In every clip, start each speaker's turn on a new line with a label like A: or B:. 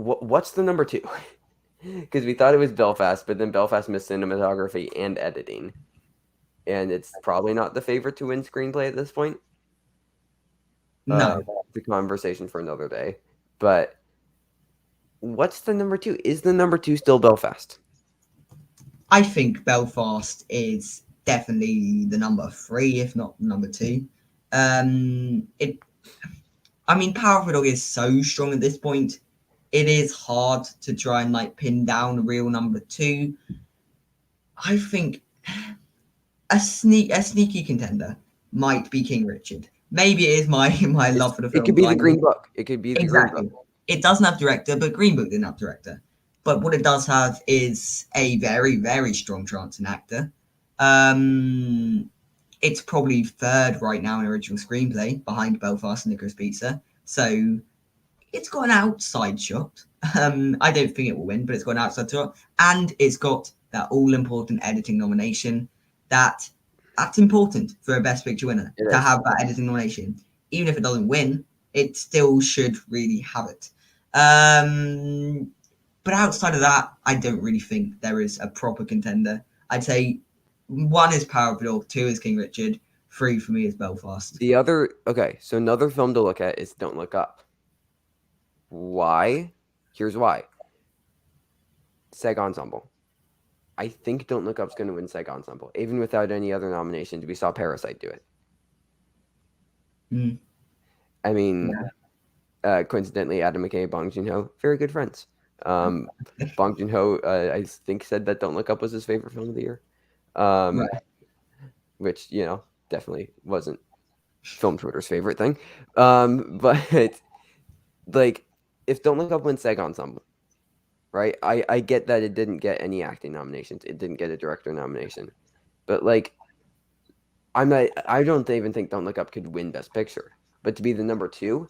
A: what's the number 2? Because we thought it was Belfast, but then Belfast missed cinematography and editing. And it's probably not the favorite to win screenplay at this point.
B: No,
A: The conversation for another day. But what's the number 2? Is the number 2 still Belfast?
B: I think Belfast is definitely the number 3, if not number 2. It. I mean, Power of the Dog is so strong at this point. It is hard to try and like pin down a real number 2. I think a sneaky contender might be King Richard. Maybe it is my love for the
A: It
B: film
A: could be the
B: blindly.
A: Green Book. It could be the Green
B: Exactly.
A: Book.
B: It doesn't have director, but Green Book didn't have director. But what it does have is a very, very strong chance in actor. It's probably third right now in original screenplay behind Belfast and Licorice Pizza. So it's got an outside shot. I don't think it will win, but it's got an outside shot. And it's got that all-important editing nomination that's important for a Best Picture winner
A: It
B: to
A: is.
B: have that editing nomination. Even if it doesn't win, it still should really have it. But outside of that, I don't really think there is a proper contender. I'd say 1 is Power of the Dog, 2 is King Richard, 3 for me is Belfast.
A: So another film to look at is Don't Look Up. Why? Here's why. SAG Ensemble. I think Don't Look Up's going to win SAG Ensemble, even without any other nominations. We saw Parasite do it.
B: Mm.
A: I mean, coincidentally, Adam McKay and Bong Joon-ho, very good friends. Bong Joon-ho, I think, said that Don't Look Up was his favorite film of the year,
B: Right.
A: which, definitely wasn't film Twitter's favorite thing. But, like, if Don't Look Up wins SAG Ensemble, right, I get that it didn't get any acting nominations. It didn't get a director nomination. But, like, I don't even think Don't Look Up could win Best Picture. But to be the number 2,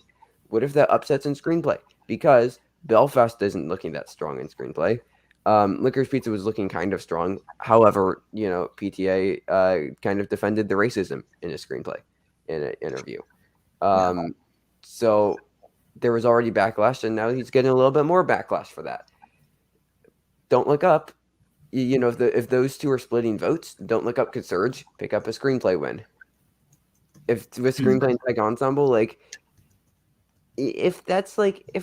A: what if that upsets in screenplay? Because Belfast isn't looking that strong in screenplay. Licorice Pizza was looking kind of strong. However, PTA kind of defended the racism in his screenplay in an interview. So there was already backlash, and now he's getting a little bit more backlash for that. Don't Look Up. If those two are splitting votes, Don't Look Up could surge, pick up a screenplay win. If with screenplay and SAG Ensemble, like, if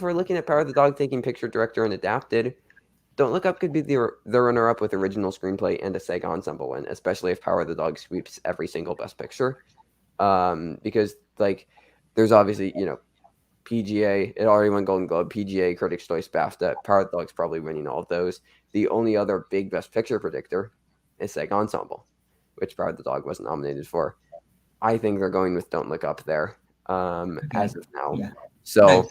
A: we're looking at Power of the Dog taking picture, director, and adapted, Don't Look Up could be the runner-up with original screenplay and a SAG Ensemble win, especially if Power of the Dog sweeps every single Best Picture. Because, like, there's obviously, PGA, it already won Golden Globe, PGA, Critics' Choice, BAFTA. Power of the Dog's probably winning all of those. The only other big Best Picture predictor is SAG Ensemble, which Power of the Dog wasn't nominated for. I think they're going with Don't Look Up there, as of now.
B: Yeah.
A: So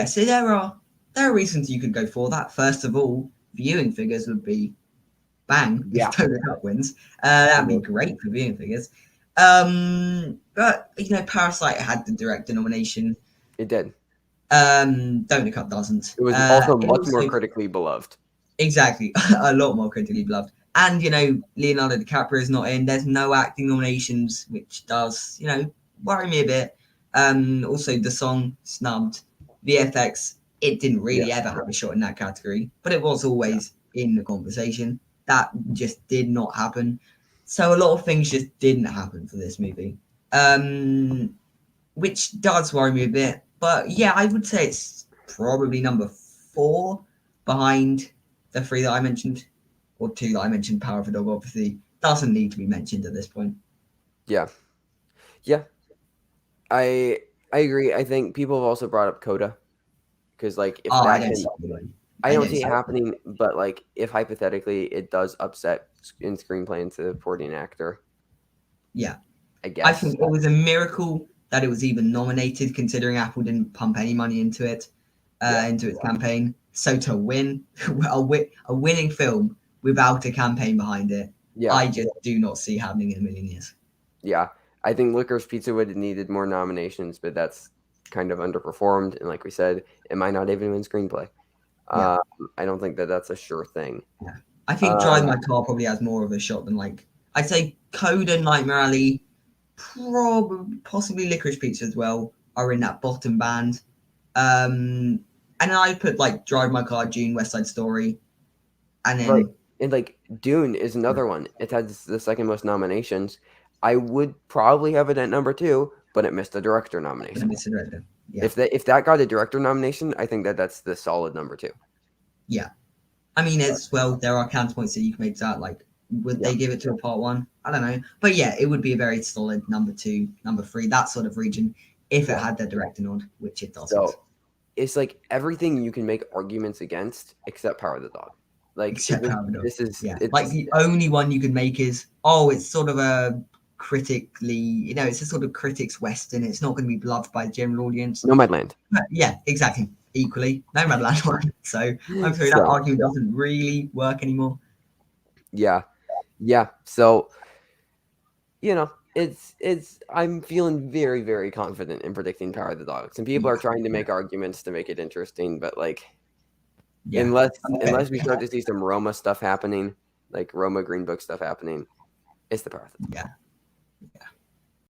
B: So there are reasons you could go for that. First of all, viewing figures would be bang if Don't Look Up wins. That'd be great for viewing figures. But Parasite had the director nomination.
A: it did.
B: Don't Look Up doesn't.
A: It was also much more critically beloved.
B: Exactly, a lot more critically beloved. And Leonardo DiCaprio is not in. There's no acting nominations, which does worry me a bit. Also, the song snubbed. VFX, it didn't really ever have a shot in that category, but it was always in the conversation. That just did not happen. So a lot of things just didn't happen for this movie, which does worry me a bit. But yeah, I would say it's probably number 4 behind the 3 that I mentioned, or 2 that I mentioned. Power of the Dog obviously doesn't need to be mentioned at this point.
A: Yeah. I agree. I think people have also brought up Coda because, like, if
B: I
A: that
B: don't
A: can,
B: see it going.
A: I don't see it happening. But, like, if hypothetically it does upset in screenplay and supporting actor,
B: Yeah,
A: I guess.
B: I think it was a miracle that it was even nominated, considering Apple didn't pump any money into it, into its campaign. So to win a winning film without a campaign behind it, I just do not see happening in a million years.
A: Yeah, I think Licorice Pizza would have needed more nominations, but that's kind of underperformed. And like we said, it might not even win screenplay. I don't think that's a sure thing.
B: Yeah, I think Drive My Car probably has more of a shot than, like, I'd say Coda, Nightmare Alley, possibly Licorice Pizza as well are in that bottom band. And And then I put like Drive My Car, June, West Side Story, and then
A: Right. And like Dune is another one. It has the second most nominations. I would probably have it at number 2, but it missed the director nomination.
B: Mr. Director. Yeah,
A: If that got a director nomination, I think that's the solid number 2.
B: yeah. I mean, as well, there are counterpoints that you can make to that. Like, would they give it to a part one? I don't know, but yeah, it would be a very solid number 2, number 3, that sort of region if it had the director nod, which it doesn't.
A: So it's like everything you can make arguments against except Power of the Dog. Like
B: Except Power of the Dog.
A: this is
B: like the only one you could make is it's sort of a critically, it's a sort of critics western. It's not going to be beloved by the general audience.
A: Nomadland.
B: Yeah, exactly. Equally, Nomadland one. So I'm sorry, that argument doesn't really work anymore.
A: Yeah. So it's I'm feeling very, very confident in predicting Power of the Dog. Some people are trying to make arguments to make it interesting, but like unless we start to see some Roma stuff happening, like Roma Green Book stuff happening, it's the Power of the Dog.
B: Yeah.